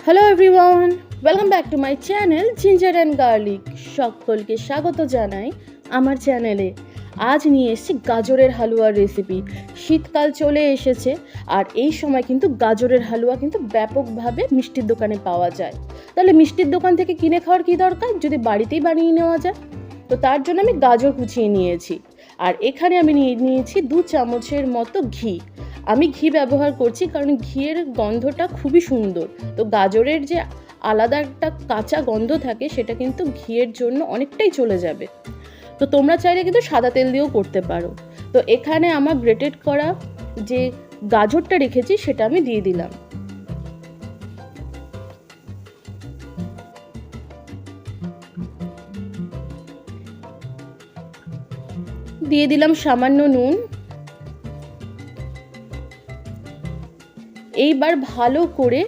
Hello everyone, welcome back to my channel ginger and garlic. সকলকে স্বাগত জানাই আমার চ্যানেলে। আজ নিয়ে এসেছি গাজরের হালুয়ার রেসিপি। শীতকাল চলে এসেছে আর এই সময় কিন্তু গাজরের হালুয়া কিন্তু ব্যাপকভাবে মিষ্টির দোকানে পাওয়া যায়। তাহলে মিষ্টির দোকান থেকে কিনে খাওয়ার কী দরকার, যদি বাড়িতেই বানিয়ে নেওয়া যায়। তো তার জন্য আমি গাজর কুচিয়ে নিয়েছি আর এখানে আমি নিয়েছি 2 চামচের মতো ঘি। আমি ঘি ব্যবহার করছি কারণ ঘিয়ের গন্ধটা খুবই সুন্দর। তো গাজরের যে আলাদা একটা কাঁচা গন্ধ থাকে সেটা কিন্তু ঘিয়ের জন্য অনেকটাই চলে যাবে। তো তোমরা চাইলে কিন্তু সাদা তেল দিয়েও করতে পারো। তো এখানে আমার গ্রেটেড করা যে গাজরটা রেখেছি সেটা আমি দিয়ে দিলাম। দিয়ে দিলাম সামান্য নুন। এইবার ভালো করে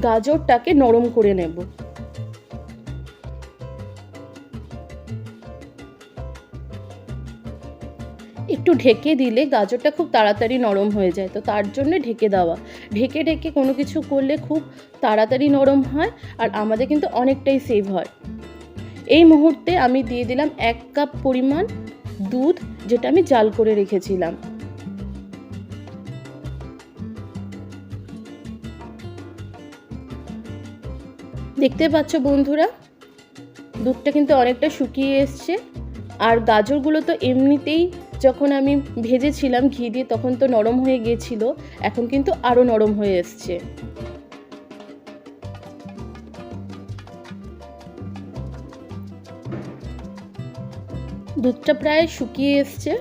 গাজরটাকে নরম করে নেব। একটু ঢেকে দিলে গাজরটা খুব তাড়াতাড়ি নরম হয়ে যায়, তো তার জন্য ঢেকে দেওয়া। ঢেকে ঢেকে কোনো কিছু করলে খুব তাড়াতাড়ি নরম হয় আর আমাদের কিন্তু অনেকটাই সেভ হয়। এই মুহূর্তে আমি দিয়ে দিলাম 1 কাপ পরিমাণ দুধ, যেটা আমি জাল করে রেখেছিলাম। দেখতে পাচ্ছ বন্ধুরা, দুধটা কিন্তু অনেকটা শুকিয়ে এসছে। আর গাজরগুলো তো এমনিতেই যখন আমি ভেজেছিলাম ঘি দিয়ে তখন তো নরম হয়ে গিয়েছিল, এখন কিন্তু আরও নরম হয়ে এসছে। দুধটা প্রায় শুকিয়ে এসছে।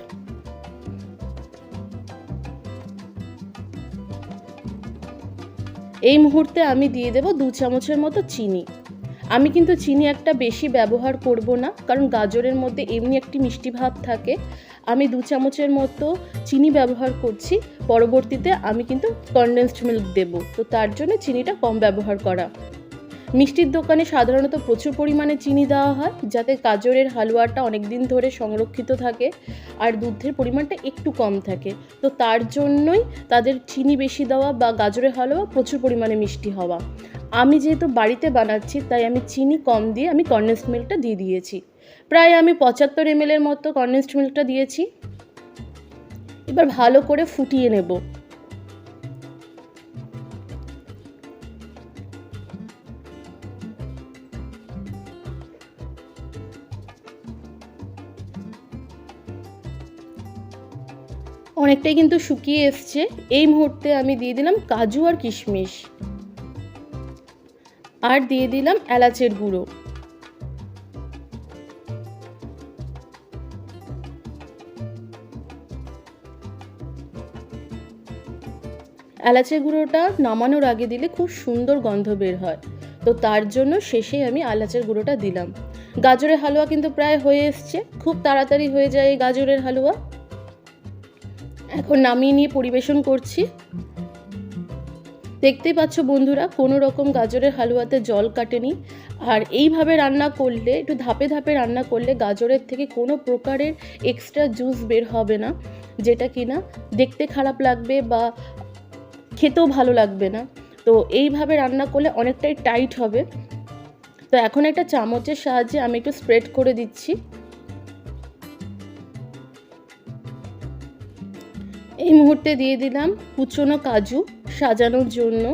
এই মুহূর্তে আমি দিয়ে দেব 2 চামচের মতো চিনি। আমি কিন্তু চিনি একটা বেশি ব্যবহার করব না, কারণ গাজরের মধ্যে এমনি একটি মিষ্টি ভাব থাকে। আমি 2 চামচের মতো চিনি ব্যবহার করছি। পরবর্তীতে আমি কিন্তু কনডেন্সড মিল্ক দেব, তো তার জন্য চিনিটা কম ব্যবহার করা। মিষ্টির দোকানে সাধারণত প্রচুর পরিমাণে চিনি দেওয়া হয় যাতে গাজরের হালুয়াটা অনেক দিন ধরে সংরক্ষিত থাকে আর দুধের পরিমাণটা একটু কম থাকে। তো তার জন্যই তাদের চিনি বেশি দেওয়া বা গাজরের হালুয়া প্রচুর পরিমাণে মিষ্টি হওয়া। আমি যেহেতু বাড়িতে বানাচ্ছি তাই আমি চিনি কম দিয়ে আমি কনডেন্সড মিল্কটা দিয়ে দিয়েছি। প্রায় আমি 75 ml এর মতো কনডেন্সড মিল্কটা দিয়েছি। এবার ভালো করে ফুটিয়ে নেব। অনেকটাই কিন্তু শুকিয়ে এসছে। এই মুহূর্তে আমি দিয়ে দিলাম কাজু আর কিশমিশ, আর দিয়ে দিলাম এলাচের গুঁড়ো। এলাচের গুঁড়োটা নামানোর আগে দিলে খুব সুন্দর গন্ধ বের হয়, তো তার জন্য শেষে আমি এলাচের গুঁড়োটা দিলাম। গাজরের হালুয়া কিন্তু প্রায় হয়ে এসছে, খুব তাড়াতাড়ি হয়ে যায় এই গাজরের হালুয়া। এখন নামিয়ে নিয়ে পরিবেশন করছি। দেখতেই পাচ্ছ বন্ধুরা, কোনো রকম গাজরের হালুয়াতে জল কাটেনি। আর এইভাবে রান্না করলে, একটু ধাপে ধাপে রান্না করলে গাজরের থেকে কোনো প্রকারের এক্সট্রা জুস বের হবে না, যেটা কিনা দেখতে খারাপ লাগবে বা খেতেও ভালো লাগবে না। তো এইভাবে রান্না করলে অনেকটাই টাইট হবে। তো এখন একটা চামচের সাহায্যে আমি একটু স্প্রেড করে দিচ্ছি। এই মুহূর্তে দিয়ে দিলাম কুচনো কাজু সাজানোর জন্য।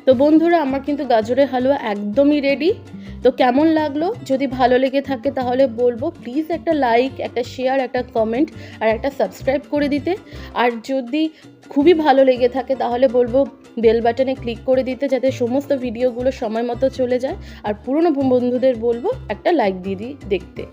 তো বন্ধুরা, আমার কিন্তু গাজরের হালুয়া একদমই রেডি। তো কেমন লাগলো, যদি ভালো লেগে থাকে তাহলে বলবো প্লিজ একটা লাইক, একটা শেয়ার, একটা কমেন্ট আর একটা সাবস্ক্রাইব করে দিতে। আর যদি খুবই ভালো লেগে থাকে তাহলে বলবো বেল বাটনে ক্লিক করে দিতে, যাতে সমস্ত ভিডিওগুলো সময় মতো চলে যায়। আর পুরনো বন্ধুদের বলবো একটা লাইক দিয়ে দেখতে।